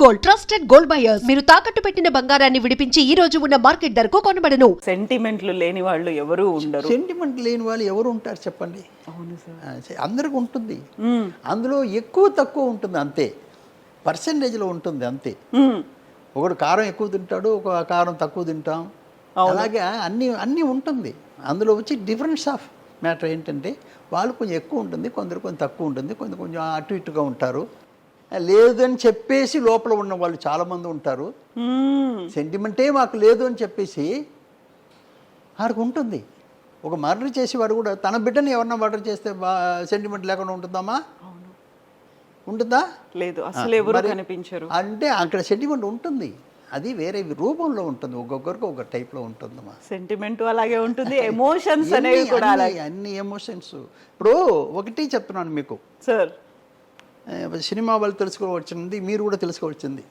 Gold, trusted gold buyers. మీరు తాకట్టు పెట్టిన బంగారాన్ని విడిపించి ఈ రోజు ఉన్న మార్కెట్ ధరకు కొనబడను. సెంటిమెంట్లు లేని వాళ్ళు ఎవరు ఉండరు. సెంటిమెంట్ లేని వాళ్ళు ఎవరు ఉంటారు చెప్పండి? అవును సార్. అందరికి ఉంటుంది. అందులో ఎక్కువ తక్కువ ఉంటుంది అంతే, పర్సెంటేజ్లో ఉంటుంది అంతే. ఒకడు కారం ఎక్కువ తింటాడు, ఒక కారం తక్కువ తింటాం. అలాగే అన్నీ ఉంటుంది. అందులో వచ్చి డిఫరెన్స్ ఆఫ్ మ్యాటర్ ఏంటంటే వాళ్ళు కొంచెం ఎక్కువ ఉంటుంది, కొందరు కొంచెం తక్కువ ఉంటుంది, కొంచెం అటు ఇటుగా ఉంటారు. లేదని చెప్పేసి లోపల ఉన్న వాళ్ళు చాలామంది ఉంటారు. సెంటిమెంటే మాకు లేదు అని చెప్పేసి వాడికి ఉంటుంది. ఒక మర్డర్ చేసేవాడు కూడా తన బిడ్డని ఎవరన్నా మర్డర్ చేస్తే సెంటిమెంట్ లేకుండా ఉంటుందమ్మా? ఉంటుందా? లేదు, అసలు ఎవరు కనిపించరు. అంటే అక్కడ సెంటిమెంట్ ఉంటుంది, అది వేరే రూపంలో ఉంటుంది, ఒక్కొక్కరికి ఒక టైప్లో ఉంటుందమ్మా. సెంటిమెంట్ అలాగే ఉంటుంది, ఎమోషన్స్ అనేవి కూడా అలాగే. అన్ని ఎమోషన్స్. ఇప్పుడు ఒకటి చెప్తున్నాను మీకు సార్, సినిమా వాళ్ళు తెలుసుకోవచ్చింది, మీరు కూడా తెలుసుకోవచ్చింది.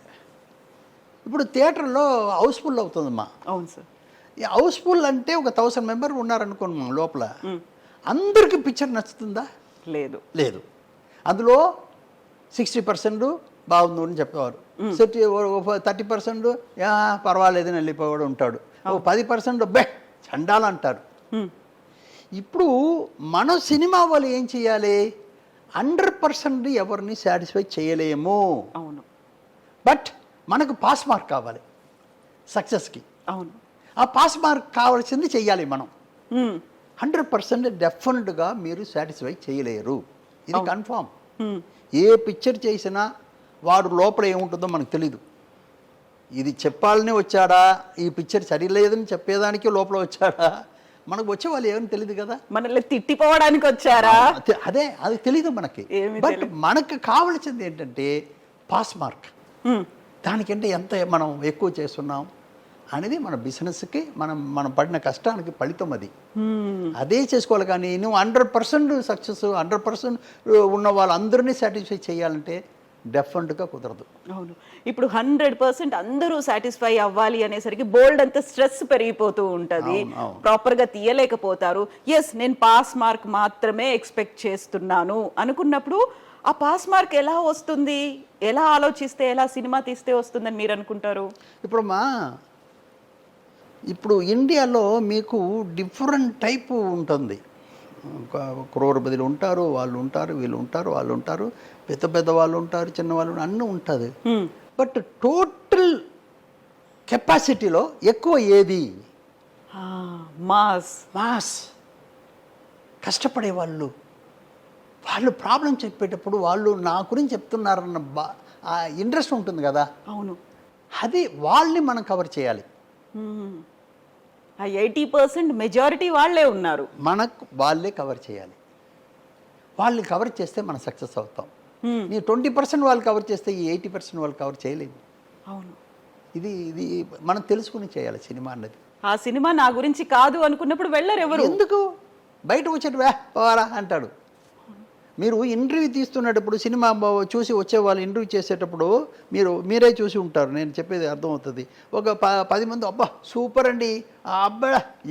ఇప్పుడు థియేటర్లో హౌస్ఫుల్ అవుతుందమ్మా. అవును సార్. ఈ హౌస్ఫుల్ అంటే ఒక 1000 మెంబర్ ఉన్నారనుకోండి లోపల, అందరికీ పిక్చర్ నచ్చుతుందా? లేదు. లేదు. అందులో 60% బాగుంది అని చెప్పేవారు, 30% పర్వాలేదని వెళ్ళిపోవాడు ఉంటాడు, 10% బే చండాలు అంటారు. ఇప్పుడు మన సినిమా వాళ్ళు ఏం చేయాలి? 100% ఎవరిని సాటిస్ఫై చేయలేము. అవును. బట్ మనకు పాస్ మార్క్ కావాలి సక్సెస్కి. అవును. ఆ పాస్ మార్క్ కావాల్సింది చెయ్యాలి మనం. 100% డెఫినెట్గా మీరు సాటిస్ఫై చేయలేరు, ఇది కన్ఫామ్. ఏ పిక్చర్ చేసినా వాడు లోపల ఏముంటుందో మనకు తెలీదు. ఇది చెప్పాలని వచ్చాడా, ఈ పిక్చర్ సరిలేదని చెప్పేదానికి లోపల వచ్చాడా, మనకు వచ్చే వాళ్ళు ఏమని తెలియదు కదా. మనల్ని తిట్టిపోవడానికి వచ్చారా, అదే అది తెలీదు మనకి. బట్ మనకు కావాల్సింది ఏంటంటే పాస్ మార్క్. దానికంటే ఎంత మనం ఎక్కువ చేస్తున్నాం అనేది మన బిజినెస్కి మనం పడిన కష్టానికి ఫలితం అది. అదే చేసుకోవాలి. కానీ నువ్వు 100% సక్సెస్, 100% ఉన్న వాళ్ళందరినీ సాటిస్ఫై చేయాలంటే డెఫినెట్గా కుదరదు. అవును. ఇప్పుడు 100% అందరూ సాటిస్ఫై అవ్వాలి అనేసరికి బోల్డ్ అంత స్ట్రెస్ పెరిగిపోతూ ఉంటుంది, ప్రాపర్గా తీయలేకపోతారు. ఎస్, నేను పాస్ మార్క్ మాత్రమే ఎక్స్పెక్ట్ చేస్తున్నాను అనుకున్నప్పుడు ఆ పాస్ మార్క్ ఎలా వస్తుంది, ఎలా ఆలోచిస్తే, ఎలా సినిమా తీస్తే వస్తుందని మీరు అనుకుంటారు? ఇప్పుడు ఇండియాలో మీకు డిఫరెంట్ టైపు ఉంటుంది. క్రోర్పతులు ఉంటారు, వాళ్ళు ఉంటారు, వీళ్ళు ఉంటారు, వాళ్ళు ఉంటారు, పెద్ద వాళ్ళు ఉంటారు, చిన్నవాళ్ళు, అన్నీ ఉంటుంది. బట్ టోటల్ కెపాసిటీలో ఎక్కువ ఏది? మాస్. కష్టపడే వాళ్ళు ప్రాబ్లం చెప్పేటప్పుడు వాళ్ళు నా గురించి చెప్తున్నారన్న ఇంట్రెస్ట్ ఉంటుంది కదా. అవును. అది వాళ్ళని మనం కవర్ చేయాలి. 80% మెజారిటీ వాళ్ళే ఉన్నారు, మనకు వాళ్ళే కవర్ చేయాలి. వాళ్ళని కవర్ చేస్తే మనం సక్సెస్ అవుతాం. నీ 20% వాళ్ళు కవర్ చేస్తే ఈ 80% వాళ్ళు కవర్ చేయలేము. అవును. ఇది మనం తెలుసుకుని చేయాలి సినిమా అన్నది. ఆ సినిమా నా గురించి కాదు అనుకున్నప్పుడు వెళ్ళరు ఎవరు. ఎందుకు బయట వచ్చేట పోవాలా అంటాడు. మీరు ఇంటర్వ్యూ తీస్తున్నప్పుడు సినిమా చూసి వచ్చేవాళ్ళు ఇంటర్వ్యూ చేసేటప్పుడు మీరే చూసి ఉంటారు, నేను చెప్పేది అర్థమవుతుంది. ఒక 10 మంది అబ్బా సూపర్ అండి, అబ్బా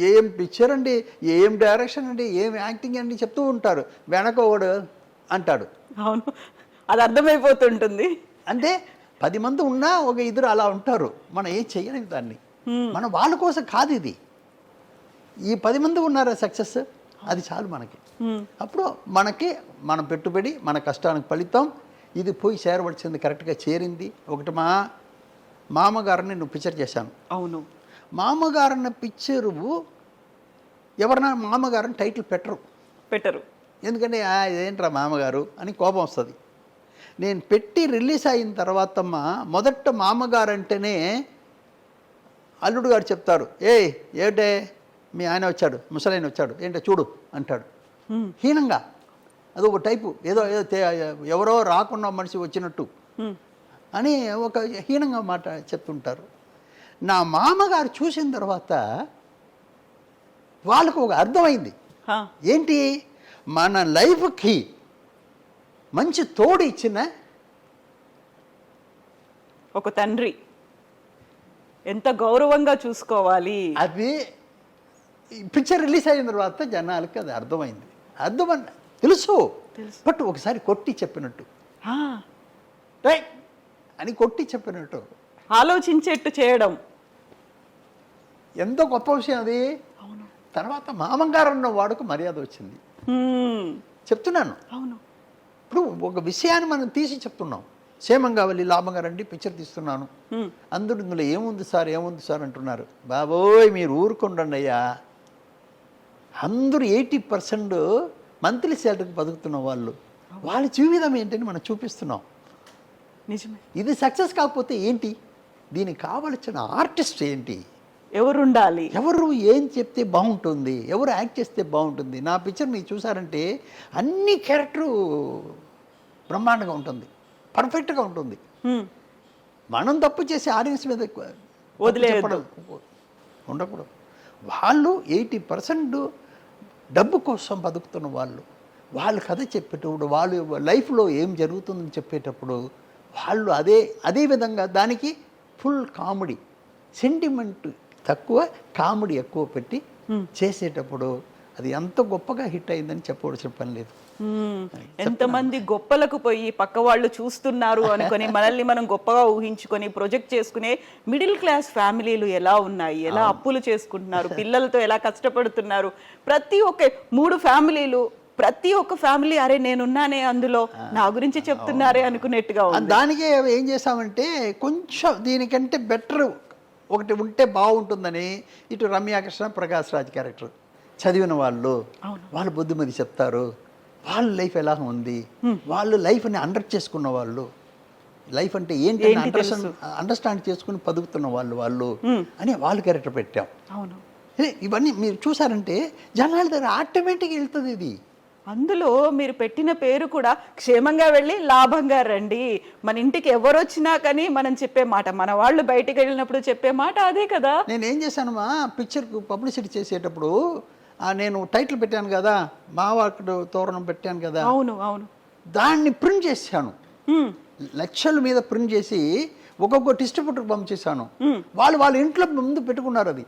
ఏం పిక్చర్ అండి, ఏం డైరెక్షన్ అండి, ఏం యాక్టింగ్ అండి చెప్తూ ఉంటారు. వెనకవాడు అంటాడు. అవును, అది అర్థమైపోతుంటుంది. అంటే 10 మంది ఉన్నా ఒక ఇద్దరు అలా ఉంటారు. మనం ఏం చేయలేము దాన్ని. మనం వాళ్ళ కోసం కాదు ఇది. ఈ 10 మంది ఉన్నారా సక్సెస్, అది చాలు మనకి. అప్పుడు మనకి మన పెట్టుబడి, మన కష్టానికి ఫలితం ఇది పోయి చేరవలసింది కరెక్ట్గా చేరింది. ఒకటి మామగారిని నువ్వు పిక్చర్ చేశాను. అవును. మామగారన్న పిక్చరు ఎవరన్నా మామగారిని టైటిల్ పెట్టరు. ఎందుకంటే ఇదేంట్రా మామగారు అని కోపం వస్తుంది. నేను పెట్టి రిలీజ్ అయిన తర్వాత మొదట మామగారు అంటేనే అల్లుడు గారు చెప్తారు, ఏంటే మీ ఆయన వచ్చాడు, ముసలాయన వచ్చాడు, ఏంటో చూడు అంటాడు హీనంగా. అది ఒక టైపు, ఏదో ఎవరో రాకుండా మనిషి వచ్చినట్టు అని ఒక హీనంగా మాట చెప్తుంటారు. నా మామగారు చూసిన తర్వాత వాళ్ళకు ఒక అర్థమైంది. ఏంటి, మన లైఫ్కి మంచి తోడు ఇచ్చిన ఒక తండ్రి ఎంత గౌరవంగా చూసుకోవాలి, అది పిక్చర్ రిలీజ్ అయిన తర్వాత జనాలకి అది అర్థమైంది. తెలుసు బట్ ఒకసారి కొట్టి చెప్పినట్టు రైట్ అని కొట్టి చెప్పినట్టు. ఆలోచించేట్టు చేయడం ఎంతో గొప్ప విషయం అది. తర్వాత మామగారు ఉన్న వాడుకు మర్యాద వచ్చింది. చెప్తున్నాను. అవును. ఇప్పుడు ఒక విషయాన్ని మనం తీసి చెప్తున్నాం. క్షేమంగా వెళ్ళి లాభంగా రండి, పిక్చర్ తీస్తున్నాను. అందరూ ఇందులో ఏముంది సార్ అంటున్నారు. బాబోయ్ మీరు ఊరుకుండండి అయ్యా. అందరూ 80% మంత్లీ శాలరీకి బతుకుతున్న వాళ్ళు, వాళ్ళ జీవితం ఏంటని మనం చూపిస్తున్నాం. నిజమే. ఇది సక్సెస్ కాకపోతే ఏంటి? దీనికి కావలసిన ఆర్టిస్ట్ ఏంటి? ఎవరుండాలి? ఎవరు ఏం చెప్తే బాగుంటుంది, ఎవరు యాక్ట్ చేస్తే బాగుంటుంది. నా పిక్చర్ మీరు చూసారంటే అన్ని క్యారెక్టరు బ్రహ్మాండంగా ఉంటుంది, పర్ఫెక్ట్గా ఉంటుంది. మనం తప్పు చేసి ఆడియన్స్ మీద వదిలేయడం ఉండకూడదు. వాళ్ళు 80% డబ్బు కోసం బతుకుతున్న వాళ్ళు కథ చెప్పేటప్పుడు, వాళ్ళు లైఫ్లో ఏం జరుగుతుందని చెప్పేటప్పుడు వాళ్ళు అదే విధంగా దానికి ఫుల్ కామెడీ, సెంటిమెంట్ తక్కువ, కామెడీ ఎక్కువ పెట్టి చేసేటప్పుడు అది ఎంత గొప్పగా హిట్ అయిందని చెప్పవలసిన పని లేదు. ఎంతమంది గొప్పలకు పోయి పక్క వాళ్ళు చూస్తున్నారు అనుకొని మనల్ని మనం గొప్పగా ఊహించుకొని ప్రొజెక్ట్ చేసుకునే మిడిల్ క్లాస్ ఫ్యామిలీలు ఎలా ఉన్నాయి, ఎలా అప్పులు చేసుకుంటున్నారు, పిల్లలతో ఎలా కష్టపడుతున్నారు. ప్రతి ఒక్క 3 ఫ్యామిలీలు, ప్రతి ఒక్క ఫ్యామిలీ అరే నేనున్నానే అందులో, నా గురించి చెప్తున్నారే అనుకునేట్టుగా ఉంది. దానికే ఏం చేసామంటే కొంచెం దీనికంటే బెటర్ ఒకటి ఉంటే బాగుంటుందని ఇటు రమ్యాకృష్ణ, ప్రకాష్ రాజ్ క్యారెక్టర్ చదివిన వాళ్ళు బుద్ధిమతి చెప్తారు. వాళ్ళ లైఫ్ ఎలా ఉంది, వాళ్ళు లైఫ్ని చేసుకున్న వాళ్ళు, లైఫ్ అంటే ఏంటి అండర్స్టాండ్ చేసుకుని బతుకుతున్న వాళ్ళు అని వాళ్ళ క్యారెక్టర్ పెట్టాం. అవును. ఇవన్నీ మీరు చూసారంటే జనాల దగ్గర ఆటోమేటిక్గా వెళ్తుంది ఇది. అందులో మీరు పెట్టిన పేరు కూడా క్షేమంగా వెళ్ళి లాభంగా రండి. మన ఇంటికి ఎవరు వచ్చినా కానీ మనం చెప్పే మాట, మన వాళ్ళు బయటికి వెళ్ళినప్పుడు చెప్పే మాట అదే కదా. నేను ఏం చేశానమ్మా, పిక్చర్కు పబ్లిసిటీ చేసేటప్పుడు నేను టైటిల్ పెట్టాను కదా, మావాకుడు తోరణం పెట్టాను కదా. అవును అవును. దాన్ని ప్రింట్ చేశాను, లక్షల మీద ప్రింట్ చేసి ఒక్కొక్క డిస్ట్రిబ్యూటర్కి పంపించేశాను. వాళ్ళ ఇంట్లో ముందు పెట్టుకున్నారు. అది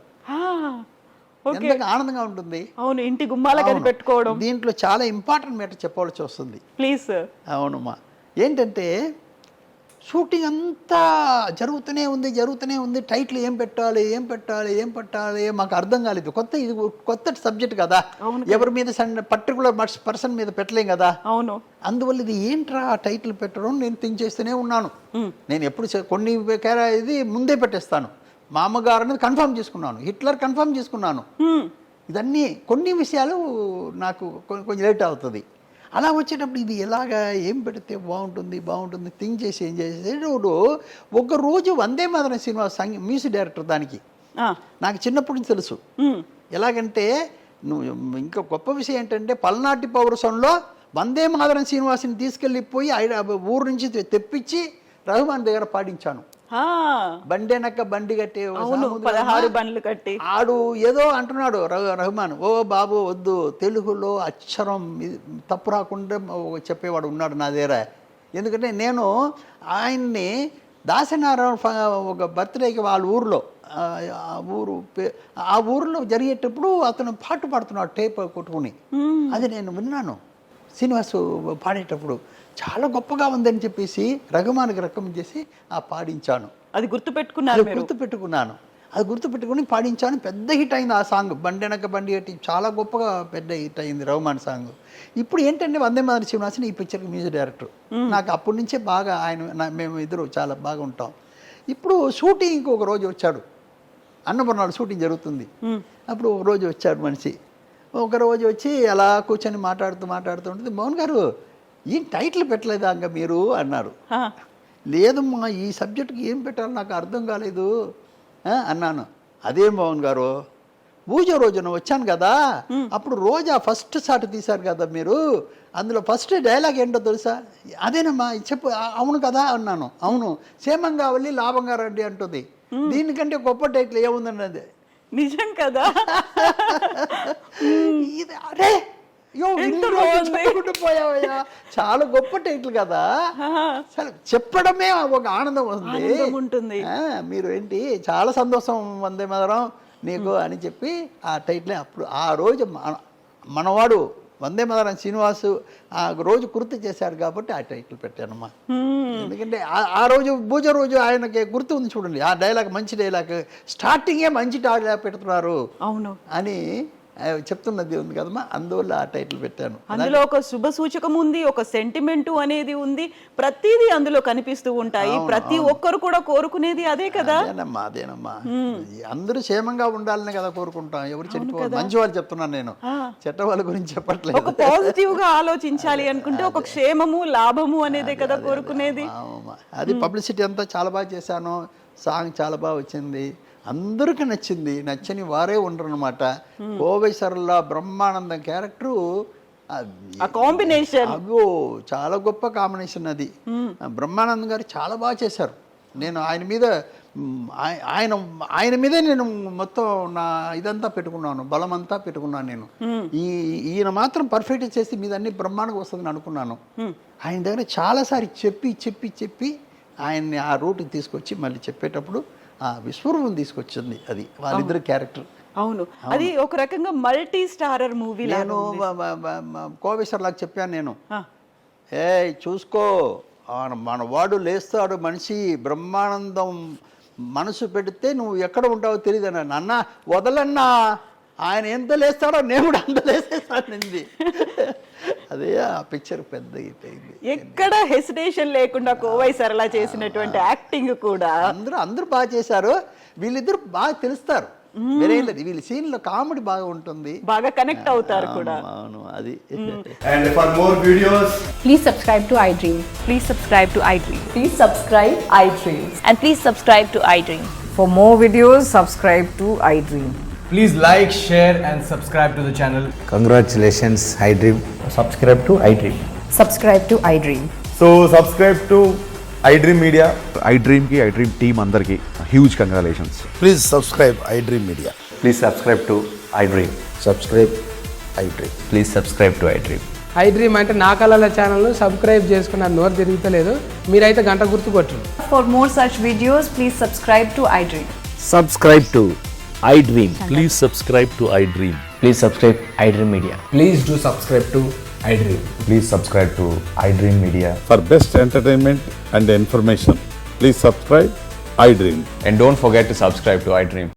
ఎంత ఆనందంగా ఉంటుంది. అవును, ఇంటి గుమ్మాలకు అది పెట్టుకోవడం. దీంట్లో చాలా ఇంపార్టెంట్ మ్యాటర్ చెప్పవలసి వస్తుంది. ప్లీజ్. అవునమ్మా, ఏంటంటే షూటింగ్ అంతా జరుగుతూనే ఉంది. టైటిల్ ఏం పెట్టాలి మాకు అర్థం కాలేదు. ఇది కొత్త సబ్జెక్ట్ కదా, ఎవరి మీద పర్టికులర్ పర్సన్ మీద పెట్టలేం కదా. అవును. అందువల్ల ఇది ఏంట్రా టైటిల్ పెట్టడం నేను థింక్ చేస్తూనే ఉన్నాను. నేను ఎప్పుడు కొన్ని ఇది ముందే పెట్టేస్తాను. మామగారు అనేది కన్ఫర్మ్ చేసుకున్నాను, హిట్లర్ కన్ఫర్మ్ చేసుకున్నాను. ఇదన్నీ కొన్ని విషయాలు నాకు కొంచెం లేట్ అవుతుంది. అలా వచ్చేటప్పుడు ఇది ఎలాగా ఏం పెడితే బాగుంటుంది థింక్ చేసి ఏం చేసేటప్పుడు ఒకరోజు Vande Mataram cinema music director దానికి నాకు చిన్నప్పటి నుంచి తెలుసు. ఎలాగంటే ఇంకా గొప్ప విషయం ఏంటంటే పల్నాటి పౌరసంలో వందే మాతరం శ్రీనివాసుని తీసుకెళ్ళిపోయి ఊరు నుంచి తెప్పించి రహమాన్ దగ్గర పాడించాను. బండెనక్క బండి కట్టి 16 బండ్లు కట్టి ఆడు ఏదో అంటున్నాడు రహమాన్, ఓ బాబు వద్దు, తెలుగులో అక్షరం తప్పు రాకుండా చెప్పేవాడు ఉన్నాడు నా దగ్గర. ఎందుకంటే నేను ఆయన్ని దాసనారాయణ ఒక బర్త్డేకి వాళ్ళ ఊర్లో ఆ ఊరిలో జరిగేటప్పుడు అతను పాట పాడుతున్నాడు టేప్ కొట్టుకుని. అది నేను విన్నాను శ్రీనివాసు పాడేటప్పుడు. చాలా గొప్పగా ఉందని చెప్పేసి రఘుమాన్కి రికమెండ్ చేసి పాడించాను. అది గుర్తుపెట్టుకున్నాను. అది గుర్తుపెట్టుకుని పాడించాను. పెద్ద హిట్ అయింది ఆ సాంగ్, బండెనక బండి కట్టి. చాలా గొప్పగా పెద్ద హిట్ అయింది రఘుమాన్ సాంగ్. ఇప్పుడు ఏంటంటే వందే మాతరం శ్రీనివాసుని ఈ పిక్చర్కి మ్యూజిక్ డైరెక్టర్. నాకు అప్పటి నుంచే బాగా మేము ఇద్దరు చాలా బాగా ఉంటాం. ఇప్పుడు షూటింగ్కి ఒక రోజు వచ్చాడు, అన్నపూర్ణాలు షూటింగ్ జరుగుతుంది. అప్పుడు ఒక రోజు వచ్చాడు మనిషి. ఒక రోజు వచ్చి అలా కూర్చొని మాట్లాడుతూ ఉంటుంది. మోహన్ గారు ఈ టైటిల్ పెట్టలేదా ఇంకా మీరు అన్నారు. లేదమ్మా, ఈ సబ్జెక్ట్కి ఏం పెట్టాలో నాకు అర్థం కాలేదు అన్నాను. అదేం మోహన్ గారు, పూజ రోజున వచ్చాను కదా, అప్పుడు రోజా ఫస్ట్ షాట్ తీశారు కదా మీరు, అందులో ఫస్ట్ డైలాగ్ ఏంటో తెలుసా? అదేనమ్మా చెప్పు. అవును కదా అన్నాను. అవును, క్షేమంగా వెళ్ళి లాభంగా రండి అంటుంది. దీనికంటే గొప్ప టైటిల్ ఏముందండి? అదే నిజం కదా. అరే పోయావయ్యా, చాలా గొప్ప టైటిల్ కదా, చెప్పడమే ఒక ఆనందం ఉంటుంది. మీరు ఏంటి చాలా సంతోషం వందే మాతరం నీకు అని చెప్పి ఆ టైటిల్ అప్పుడు ఆ రోజు మనవాడు వందే మాతరం శ్రీనివాసు ఆ రోజు గుర్తు చేశారు కాబట్టి ఆ టైటిల్ పెట్టానమ్మా. ఎందుకంటే ఆ రోజు పూజ రోజు ఆయనకి గుర్తు ఉంది చూడండి, ఆ డైలాగ్ మంచి డైలాగ్, స్టార్టింగే మంచి డైలాగ్ పెడుతున్నారు అవును అని చెప్తున్నది ఉంది కదమ్మా, అందువల్ల ఆ టైటిల్ పెట్టాను. అందులో ఒక శుభ సూచకం ఉంది, ఒక సెంటిమెంట్ అనేది ఉంది, ప్రతిదీ అందులో కనిపిస్తూ ఉంటాయి. ప్రతి ఒక్కరు కూడా కోరుకునేది అదే కదా. అదేనమ్మా అందరూ క్షేమంగా ఉండాలని కదా కోరుకుంటాం. ఎవరు చెడిపోవాలి, మంచి వాళ్ళు చెప్తున్నాను నేను, చెడ్డ వాళ్ళ గురించి చెప్పట్లేదు. ఒక పాజిటివ్ గా ఆలోచించాలి అనుకుంటే ఒక క్షేమము లాభము అనేదే కదా కోరుకునేది. అది పబ్లిసిటీ అంతా చాలా బాగా చేశాను, సాంగ్ చాలా బాగా వచ్చింది, అందరికీ నచ్చింది. నచ్చని వారే ఉండరు అనమాట. కోవై సరళ బ్రహ్మానందం క్యారెక్టరు కాంబినేషన్ అబ్బో చాలా గొప్ప కాంబినేషన్ అది. బ్రహ్మానందం గారు చాలా బాగా చేశారు. నేను ఆయన మీదే నేను మొత్తం నా ఇదంతా పెట్టుకున్నాను, బలం అంతా పెట్టుకున్నాను నేను. ఈయన మాత్రం పర్ఫెక్ట్ చేసి మీద అన్ని బ్రహ్మాండంగా వస్తుందని అనుకున్నాను. ఆయన దగ్గర చాలాసారి చెప్పి ఆయన్ని ఆ రూట్కి తీసుకొచ్చి మళ్ళీ చెప్పేటప్పుడు ఆ విశ్వరూపం తీసుకొచ్చింది. అది వాళ్ళిద్దరు క్యారెక్టర్. అవును, అది ఒక రకంగా మల్టీ స్టారర్ మూవీ. నేను కోవేశ్వర్లాగా చెప్పాను నేను, చూసుకో మన వాడు లేస్తాడు మనిషి, బ్రహ్మానందం మనసు పెడితే నువ్వు ఎక్కడ ఉంటావో తెలియదు అన్న. అన్న వదలన్నా, ఆయన ఎంత లేస్తాడో నేను కూడా అంత లేసేస్తానండి. అదే ఆ పిక్చర్ పెద్ద అయిపోయింది. ఎక్కడ హెసిటేషన్ లేకుండా కోవై సరళ చేసినటువంటి యాక్టింగ్ కూడా అందరూ బాగా చేశారు. వీళ్ళిద్దరు బాగా తెలుస్తారు, వేరే లేదు. వీళ్ళ సీన్ లో కామెడీ బాగా ఉంటుంది, బాగా కనెక్ట్ అవుతారు కూడా. అవును అది. And for more videos, Please subscribe to iDream. Please subscribe to iDream. Please subscribe iDream. And please subscribe to iDream. For more videos, subscribe to iDream. please like, share and subscribe to the channel. Congratulations, iDream. Subscribe to iDream. Subscribe to iDream. So subscribe to iDream Media. iDream team అందరికి huge congratulations. Please subscribe iDream Media. Please subscribe to iDream. Subscribe iDream. Please subscribe to iDream. iDream అంటే నా కళల ఛానల్ను subscribe చేసుకున్న నోరు తిరుగుతలేదు, మీరైతే గంట గుర్తు కొట్టండి. For more such videos, please subscribe to iDream. Subscribe to iDream. Please subscribe to iDream. Please subscribe iDream Media. Please do subscribe to iDream. Please subscribe to iDream Media. For best entertainment and information, please subscribe iDream. And don't forget to subscribe to iDream.